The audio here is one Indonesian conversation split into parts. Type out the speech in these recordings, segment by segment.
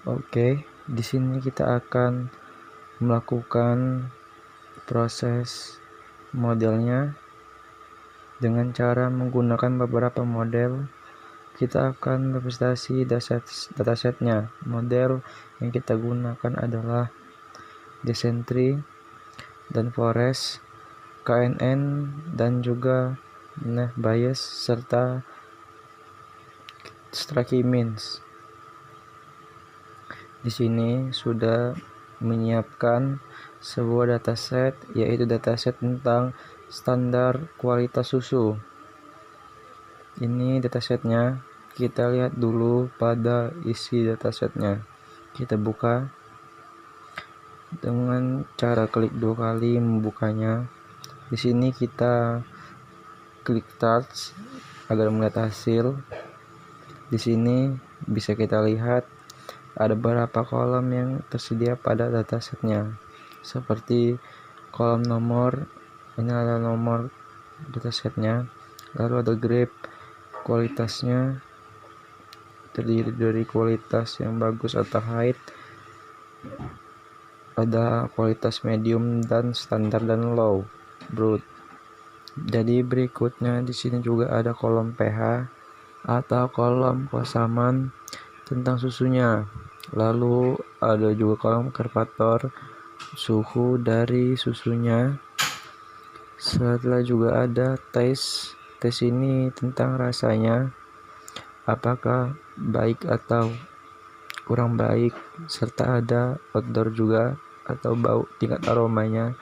Oke, di sini kita akan melakukan proses modelnya dengan cara menggunakan beberapa model. Kita akan representasi datasetnya. Model yang kita gunakan adalah Desentry dan Forest, KNN, dan juga Bayes serta Strachey Means. Di sini sudah menyiapkan sebuah dataset, yaitu dataset tentang standar kualitas susu. Ini datasetnya. Kita lihat dulu pada isi datasetnya. Kita buka dengan cara klik 2 kali membukanya. Di sini kita klik touch agar melihat hasil. Di sini bisa kita lihat ada beberapa kolom yang tersedia pada datasetnya, seperti kolom nomor. Ini adalah nomor datasetnya. Lalu ada grade kualitasnya, terdiri dari kualitas yang bagus atau high, ada kualitas medium dan standar dan low, brood. Jadi berikutnya di sini juga ada kolom pH atau kolom kesamaan tentang susunya. Lalu ada juga kolom karpator suhu dari susunya. Setelah juga ada tes ini tentang rasanya, apakah baik atau kurang baik, serta ada odor juga atau bau, tingkat aromanya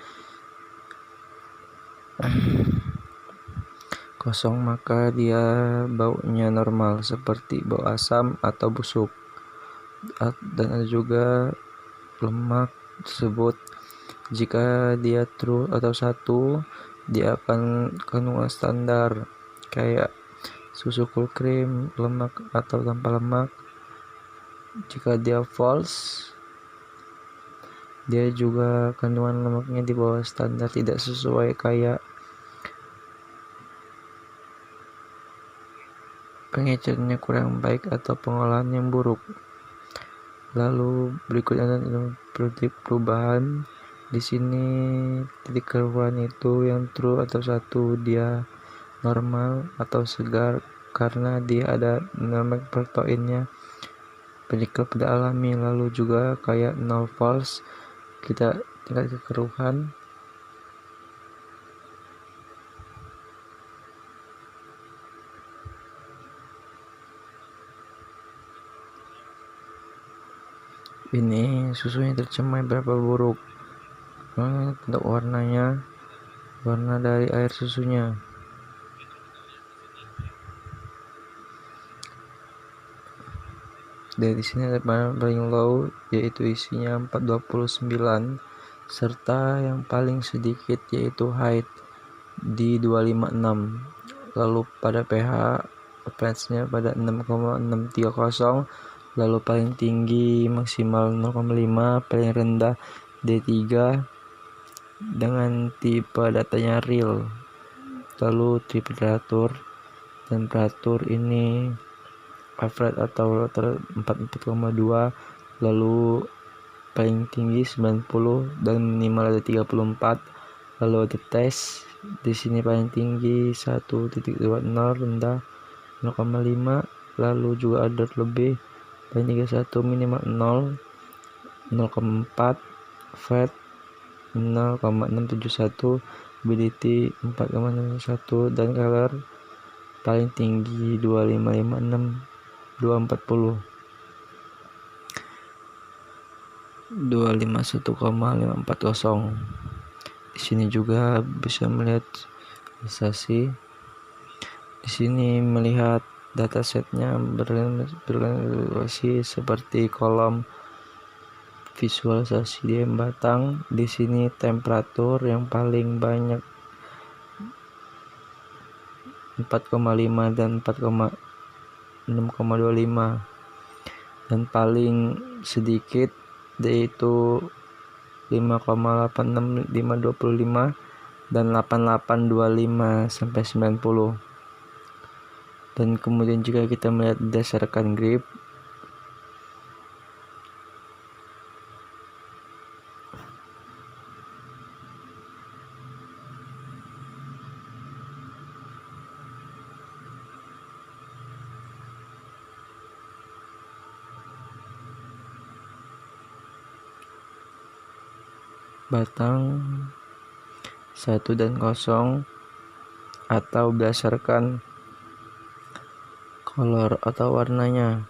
kosong maka dia baunya normal seperti bau asam atau busuk. Dan ada juga lemak tersebut, jika dia true atau 1, dia akan kandungan standar kayak susu full cream, lemak atau tanpa lemak. Jika dia false, dia juga kandungan lemaknya di bawah standar, tidak sesuai kayak pengecernya kurang baik atau pengolahan yang buruk. Lalu berikutnya ada perubahan. Di sini titik keluaran itu yang true atau 1, dia normal atau segar karena dia ada lemak proteinnya, penyebab pada alami. Lalu juga kayak null false, kita tingkat kekeruhan. Ini susunya tercemar berapa buruk. Untuk warnanya, warna dari air susunya. Dari sini ada paling low, yaitu isinya 429, serta yang paling sedikit yaitu height di 256. Lalu pada pH reference-nya pada 6,630. Lalu paling tinggi maksimal 0,5, paling rendah D3 dengan tipe datanya real. Lalu temperatur ini average atau 44,2, lalu paling tinggi 90 dan minimal ada 34. Lalu ada tes, di sini paling tinggi 1.20, rendah 0,5, lalu juga ada lebih paling tinggi 1, minimal 0,4, fat 0,671, ability 4,61, dan color paling tinggi 2556, 240, 251,540. Di sini juga bisa melihat visualisasi. Di sini melihat datasetnya bervisualisasi seperti kolom visualisasi di batang. Di sini temperatur yang paling banyak 4,5 dan 6,25, dan paling sedikit yaitu 5,86, 525 dan 8825 sampai 90. Dan kemudian juga kita melihat berdasarkan grip, batang 1 dan 0 atau berdasarkan color atau warnanya.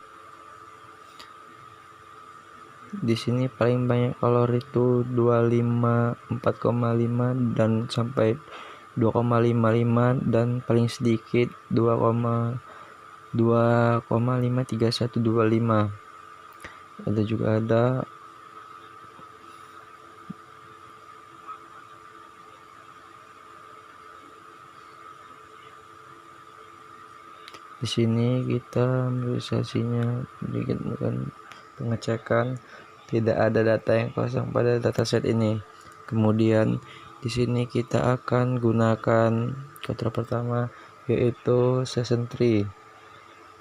Di sini paling banyak color itu 25, 4,5 dan sampai 2,55 dan paling sedikit 2,53125. Ada juga di sini kita visualisasinya dengan pengecekan tidak ada data yang kosong pada dataset ini. Kemudian di sini kita akan gunakan kontrol pertama, yaitu session tree.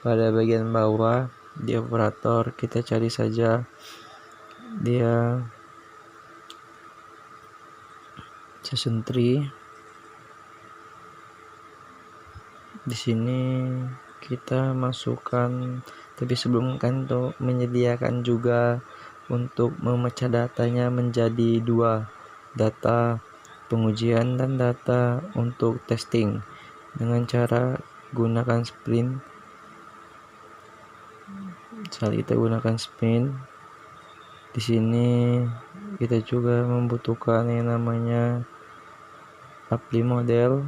Pada bagian bawah di operator kita cari saja dia session tree. Di sini kita masukkan, tapi sebelum kan tuh menyediakan juga untuk memecah datanya menjadi 2, data pengujian dan data untuk testing dengan cara gunakan sprint. Saat kita gunakan sprint, di sini kita juga membutuhkan yang namanya apply model.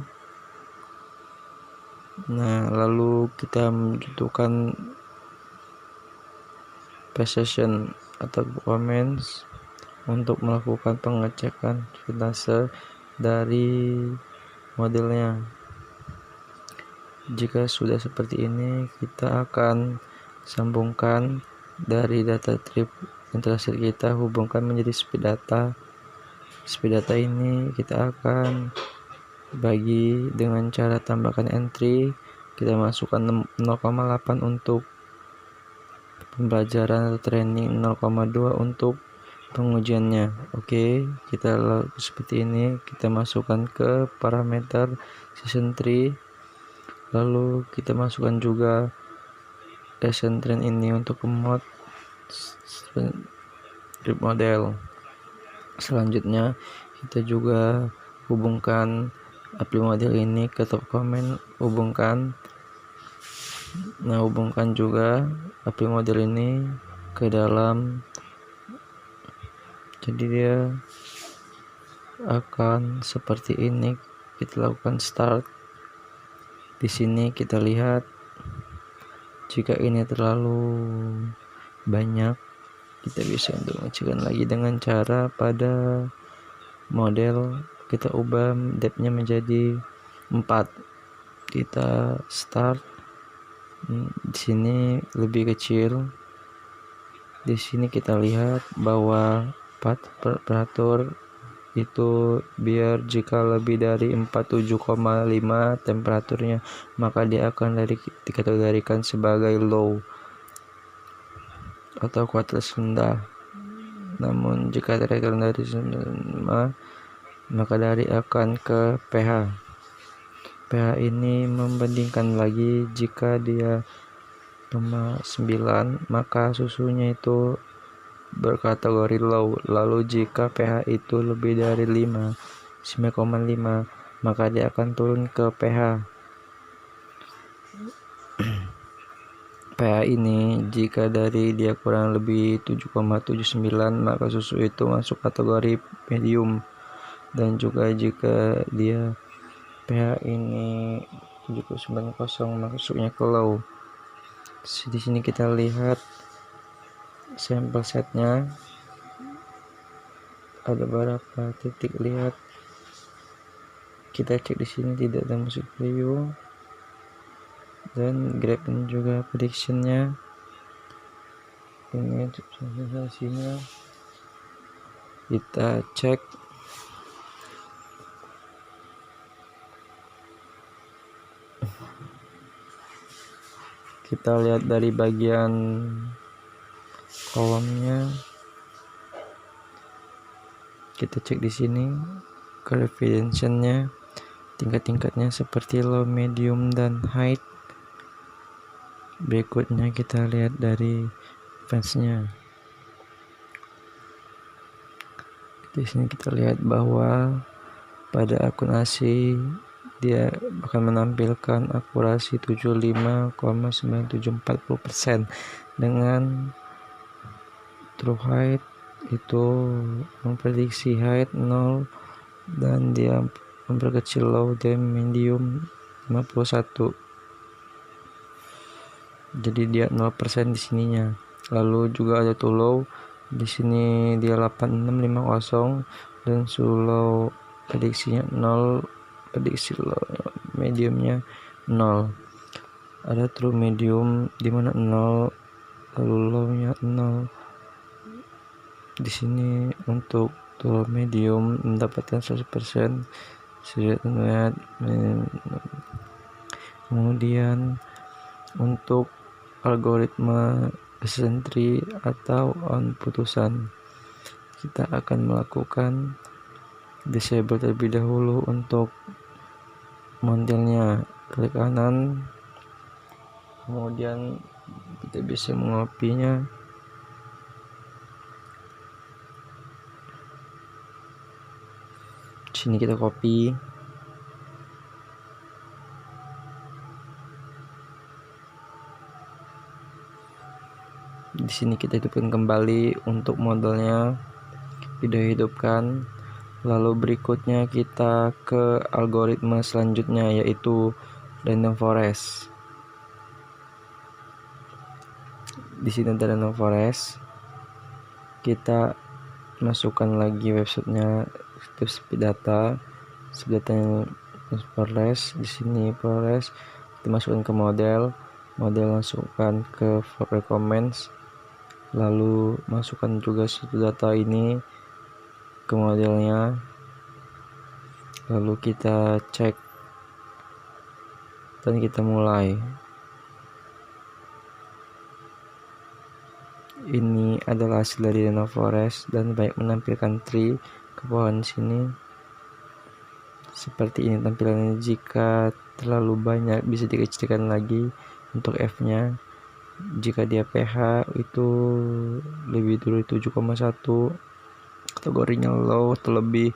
Nah, lalu kita membutuhkan precision atau comments untuk melakukan pengecekan persentase dari modelnya. Jika sudah seperti ini, kita akan sambungkan dari data trip yang terakhir kita hubungkan menjadi speed data. Speed data ini kita akan bagi dengan cara tambahkan entry, kita masukkan 0,8 untuk pembelajaran atau training, 0,2 untuk pengujiannya. Oke, kita lakukan seperti ini. Kita masukkan ke parameter session tree, lalu kita masukkan juga session tree ini untuk mod trip model. Selanjutnya kita juga hubungkan apply model ini ke top comment, hubungkan juga apply model ini ke dalam, jadi dia akan seperti ini. Kita lakukan start. Di sini kita lihat jika ini terlalu banyak, kita bisa untuk mengecilkan lagi dengan cara pada model kita ubah depth-nya menjadi 4. Kita start. Di sini lebih kecil. Di sini kita lihat bahwa temperatur itu biar jika lebih dari 47,5 temperaturnya, maka dia akan dikategorikan sebagai low atau kualitas rendah. Namun jika rendah dari 5, maka dari akan ke pH. pH ini membandingkan lagi, jika dia 9, maka susunya itu berkategori low. Lalu jika pH itu lebih dari 9,5, maka dia akan turun ke pH. pH ini jika dari dia kurang lebih 7,79, maka susu itu masuk kategori medium. Dan juga jika dia pH ini 7,90, masuknya ke low. Di sini kita lihat sampel setnya ada berapa titik, lihat. Kita cek di sini tidak ada musik preview, dan graph ini juga predictionnya. Ini hasilnya kita cek. Kita lihat dari bagian kolomnya, kita cek di sini coefficient-nya, tingkat-tingkatnya seperti low, medium, dan high. Berikutnya kita lihat dari fans-nya. Di sini kita lihat bahwa pada akun asli dia akan menampilkan akurasi 75,9740% dengan true height itu memprediksi height 0 dan dia memperkecil low dan medium 51. Jadi dia 0% di sininya. Lalu juga ada to low. Di sini dia 8650 dan slow prediksinya 0, prediksi low mediumnya 0. Ada true medium di mana 0, lalu low-nya 0. Di sini untuk true medium mendapatkan 100%. Lihat. Kemudian untuk algoritma decision tree atau on putusan, kita akan melakukan disable terlebih dahulu untuk modelnya. Klik kanan, kemudian kita bisa mengopinya. Sini kita copy. Di sini kita hidupkan kembali untuk modelnya, video hidupkan. Lalu berikutnya kita ke algoritma selanjutnya, yaitu random forest. Di sini ada random forest. Kita masukkan lagi websitenya, itu speed data. Speed datanya forest. Di sini forest dimasukkan ke model masukkan ke for recommends. Lalu masukkan juga satu data ini ke modelnya, lalu kita cek dan kita mulai. Ini adalah hasil dari random forest dan baik menampilkan tree ke pohon sini. Seperti ini tampilannya. Jika terlalu banyak bisa dikecilkan lagi untuk F-nya. Jika dia pH itu lebih dari 7,1, kategorinya low atau lebih.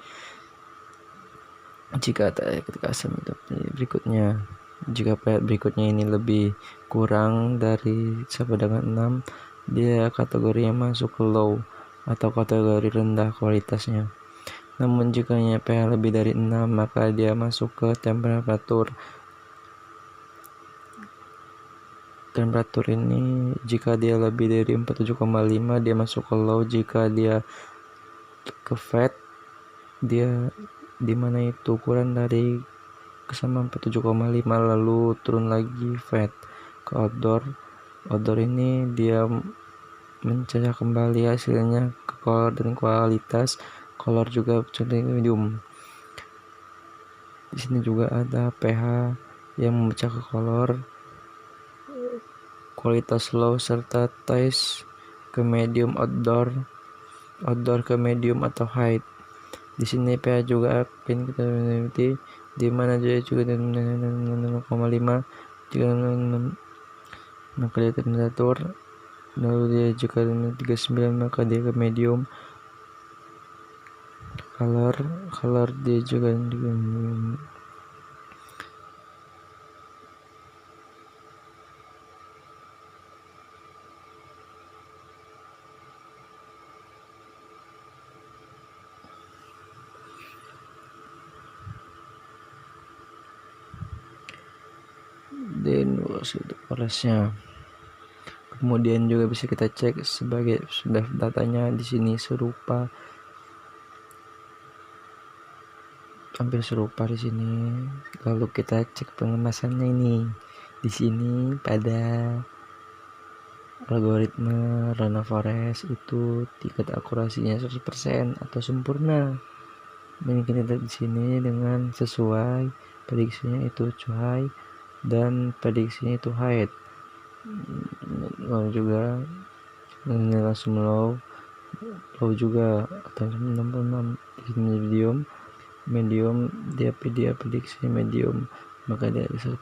Jika ketika asam itu berikutnya, jika pH berikutnya ini lebih kurang dari sampai dengan 6, dia kategorinya masuk ke low atau kategori rendah kualitasnya. Namun jika pH lebih dari 6, maka dia masuk ke temperatur. Temperatur ini jika dia lebih dari 47,5 dia masuk ke low. Jika dia ke fat, dia dimana itu kurang dari kesamaan 47,5 lalu turun lagi fat ke outdoor. Outdoor ini dia mencari kembali hasilnya ke color dan kualitas. Color juga contohnya medium. Di sini juga ada pH yang memecah ke color, kualitas low serta taste ke medium outdoor ke medium atau high. Di sini pH juga akan kita meneliti di mana dia juga 0,5 jika maka dia temperatur, lalu dia jika 39 maka dia ke medium. Color dia juga dan untuk forestnya. Kemudian juga bisa kita cek sebagai sudah datanya di sini serupa, hampir serupa di sini. Lalu kita cek pengemasannya ini. Di sini pada algoritma random forest itu tingkat akurasinya 100% atau sempurna. Dan kita lihat di sini dengan sesuai prediksinya itu high dan prediksinya itu height. Lalu juga langsung low juga atau 66. Di sini medium dia prediksi medium, maka dia 100%.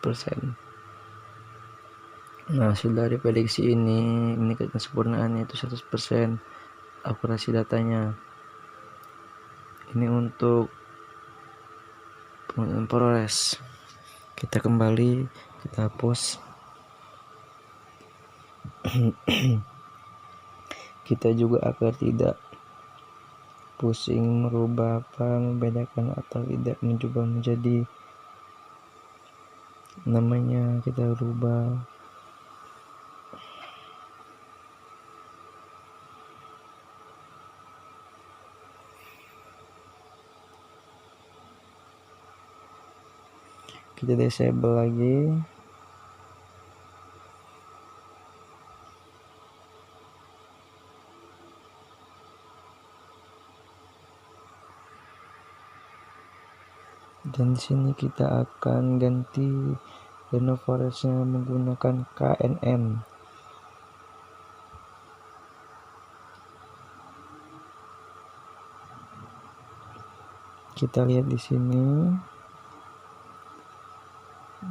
Nah, hasil dari prediksi ini meningkat kesempurnaannya itu 100% akurasi datanya. Ini untuk ProRes. Kita kembali, kita hapus. Kita juga agar tidak pusing merubah membedakan atau tidak mencoba menjadi namanya kita rubah. Kita disable lagi. Dan di sini kita akan ganti renovaresnya menggunakan KNN. Kita lihat di sini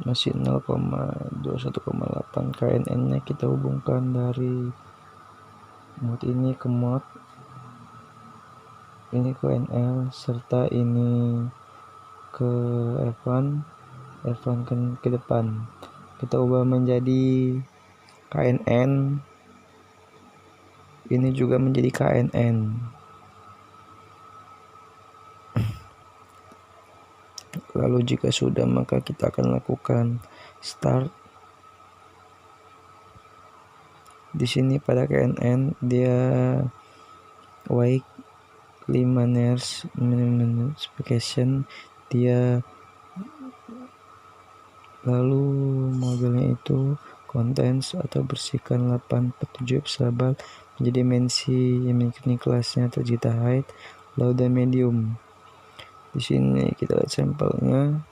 masih 0,21,8 KNN-nya kita hubungkan dari mode ini ke mode ini ke NL serta ini ke F1 ke depan. Kita ubah menjadi KNN, ini juga menjadi KNN. Lalu jika sudah, maka kita akan lakukan start. Di sini pada KNN dia wake 5 ners specification dia, lalu modelnya itu contents atau bersihkan 8/7 pixel menjadi dimensi yang mengikuti kelasnya tercipta height, low dan medium. Di sini kita lihat sampelnya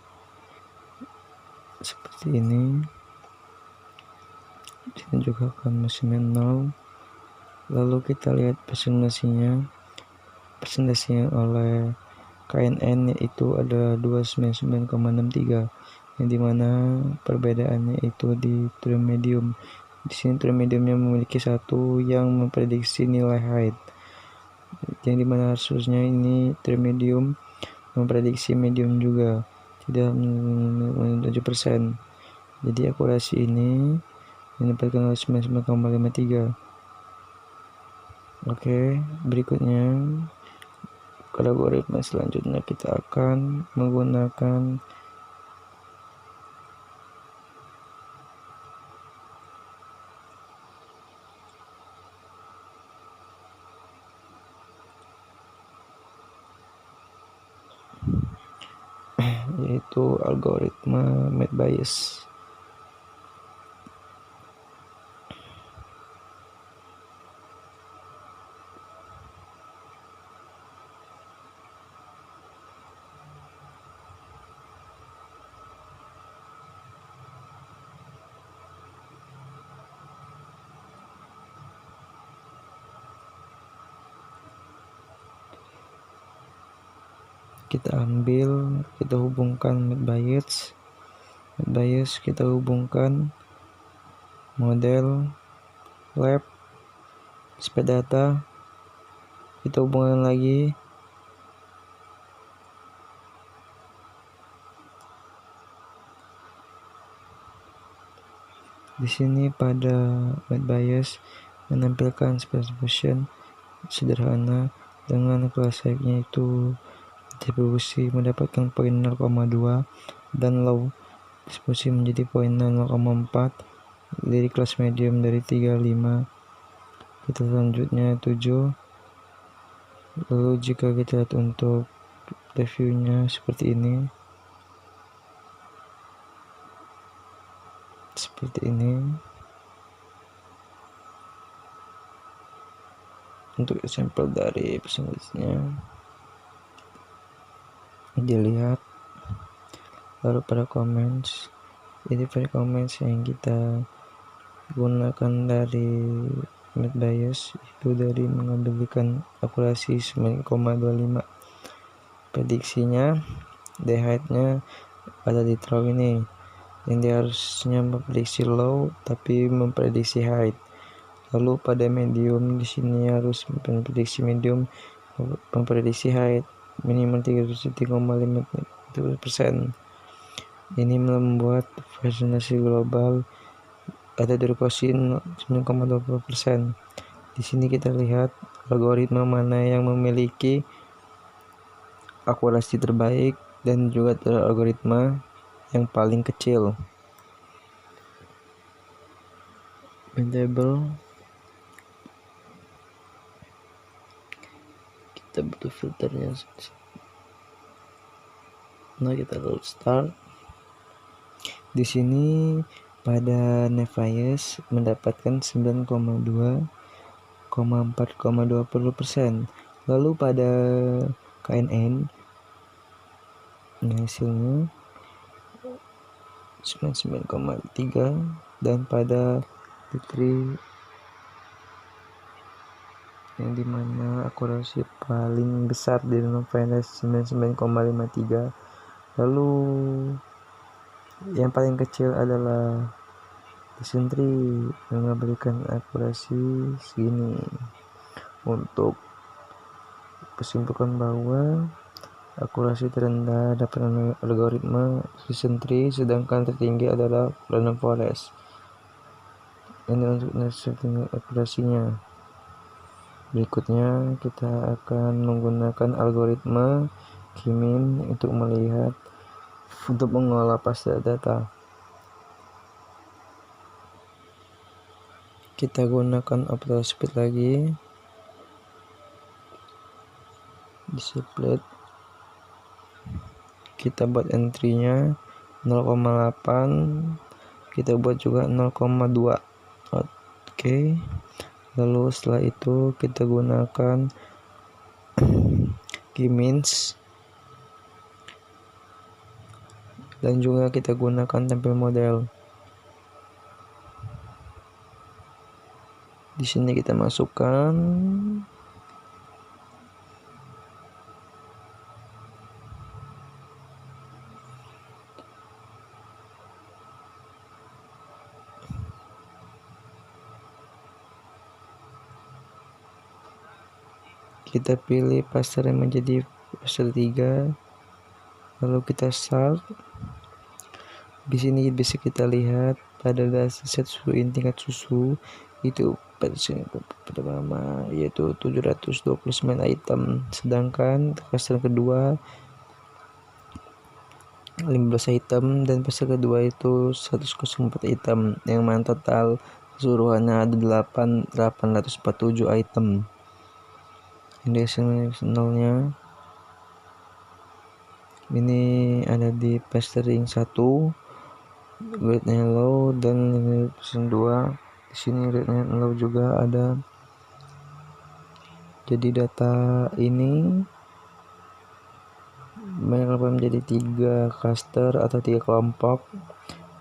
seperti ini. Di sini juga akan mesinnya 0. Lalu kita lihat presentasinya oleh KNN yaitu ada 299,63, yang dimana perbedaannya itu di trim medium. Di sini trim mediumnya memiliki satu yang memprediksi nilai height, yang dimana harusnya ini trim medium memprediksi medium juga, tidak 7%. Jadi akurasi ini mendapatkan 99,53. Oke, berikutnya algoritma selanjutnya kita akan menggunakan yaitu algoritma Met Bayes. Kita ambil, kita hubungkan Met Bayes, kita hubungkan model lab speed data, kita hubungkan lagi di sini pada Met Bayes menampilkan specification sederhana dengan kelas height-nya itu distribusi mendapatkan poin 0,2 dan low distribusi menjadi poin 0,4 dari kelas medium dari 35. Kita selanjutnya 7. Lalu jika kita lihat untuk reviewnya seperti ini, untuk sampel dari persentasenya dilihat. Lalu pada comments, ini pada comments yang kita gunakan dari Met Bayes itu dari mengambilkan akurasi 9,25. Prediksinya the height-nya ada di row ini, yang dia harusnya memprediksi low tapi memprediksi height. Lalu pada medium di sini harus memprediksi medium, memprediksi height. minimal 3,5%. Ini membuat variasi global ada dari posisi 9,20%. Di sini kita lihat algoritma mana yang memiliki akurasi terbaik dan juga algoritma yang paling kecil. Table kita butuh filternya. Nah, kita load start. Di sini pada Nevius mendapatkan 9,2,4,20%. Lalu pada KNN hasilnya 99,3, dan pada T3 yang dimana akurasi paling besar di Nevius 99,53. Lalu yang paling kecil adalah T3 yang memberikan akurasi segini. Untuk kesimpulan bahwa akurasi terendah dapat algoritma T3, sedangkan tertinggi adalah Random Forest. Ini untuk setting akurasinya. Berikutnya kita akan menggunakan algoritma K-mean untuk mengolah pasta data. Kita gunakan optical speed lagi, display. Kita buat entry-nya 0,8, kita buat juga 0,2. Oke. Lalu setelah itu kita gunakan K-means dan juga kita gunakan tempel model. Di sini kita masukkan kita pilih pasar yang menjadi pasar 3, lalu kita start. Di sini bisa kita lihat pada dataset susu tingkat susu itu pertama yaitu 729 item, sedangkan pasar kedua 15 item dan pasar kedua itu 104 item, yang mana total keseluruhannya ada 847 item. Index-nya ini ada di pastering 1, grade-nya low, dan persen 2. Di sini grade-nya low juga ada. Jadi data ini menjadi 3 cluster atau 3 kelompok,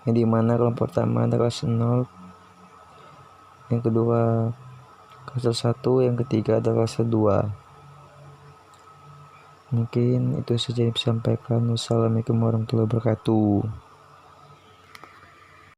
yang dimana kelompok pertama adalah kelas 0, yang kedua kelas 1, yang ketiga adalah kelas 2. Mungkin itu saja yang disampaikan. Wassalamualaikum warahmatullahi wabarakatuh.